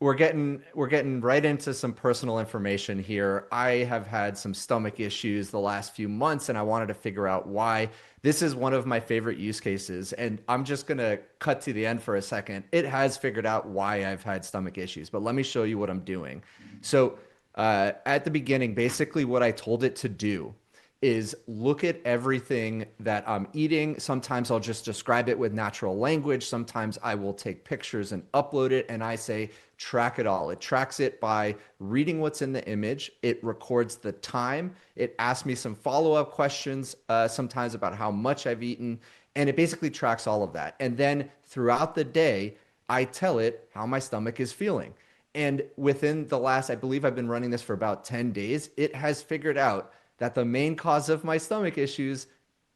we're getting right into some personal information here. I have had some stomach issues the last few months, and I wanted to figure out why. This is one of my favorite use cases, and I'm just gonna cut to the end for a second. It has figured out why I've had stomach issues, but let me show you what I'm doing. So, at the beginning, basically what I told it to do is look at everything that I'm eating. Sometimes I'll just describe it with natural language. Sometimes I will take pictures and upload it, and I say, track it all. It tracks it by reading what's in the image. It records the time. It asks me some follow-up questions, sometimes about how much I've eaten, and it basically tracks all of that. And then throughout the day, I tell it how my stomach is feeling. And within the last, I believe I've been running this for about 10 days, it has figured out that the main cause of my stomach issues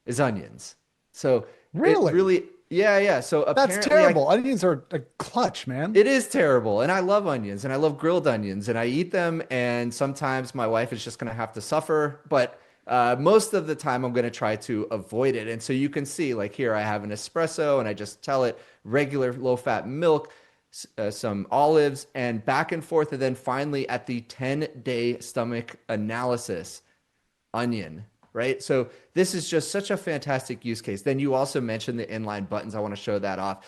is onions. So it Really? really, yeah, yeah. So That's apparently terrible. Onions are a clutch, man. it is terrible. And I love onions and I love grilled onions and I eat them. And sometimes my wife is just going to have to suffer. But most of the time, I'm going to try to avoid it. And so you can see, like here, I have an espresso and I just tell it regular low fat milk, some olives, and back and forth. And then finally, at the 10-day stomach analysis, onion, right? So this is just such a fantastic use case. Then you also mentioned the inline buttons. I want to show that off.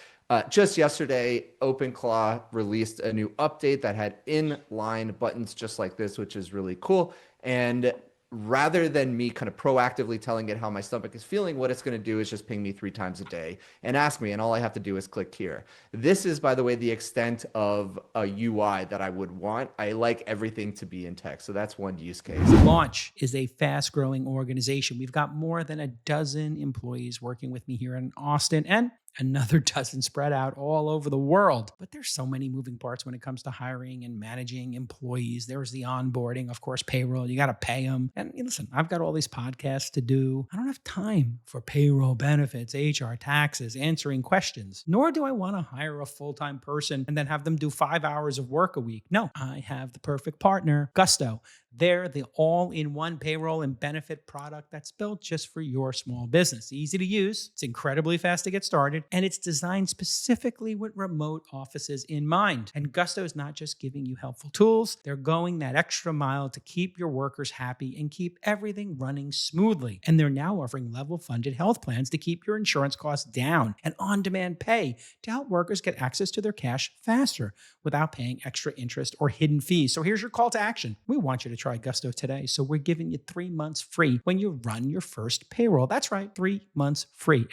Just yesterday, Openclaw released a new update that had inline buttons just like this, which is really cool. And rather than me kind of proactively telling it how my stomach is feeling, what it's going to do is just ping me 3 times a day and ask me, and all I have to do is click here. This is, by the way, the extent of a UI that I would want. I like everything to be in text, so that's one use case. Launch is a fast growing organization. We've got more than a dozen employees working with me here in Austin and another dozen spread out all over the world. But there's so many moving parts when it comes to hiring and managing employees. There's the onboarding, of course, payroll. You got to pay them. And listen, I've got all these podcasts to do. I don't have time for payroll, benefits, HR, taxes, answering questions, nor do I want to hire a full-time person and then have them do 5 hours of work a week. No, I have the perfect partner, Gusto. They're the all-in-one payroll and benefit product that's built just for your small business. Easy to use, it's incredibly fast to get started, and it's designed specifically with remote offices in mind. And Gusto is not just giving you helpful tools, they're going that extra mile to keep your workers happy and keep everything running smoothly. And they're now offering level-funded health plans to keep your insurance costs down and on-demand pay to help workers get access to their cash faster without paying extra interest or hidden fees. So here's your call to action. We want you to try Gusto today. So we're giving you 3 months free when you run your first payroll. That's right, 3 months free,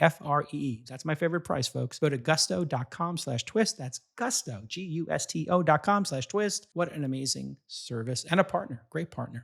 Free. That's my favorite price, folks. Go to gusto.com/twist. That's Gusto, Gusto.com/twist. What an amazing service and a partner, great partner.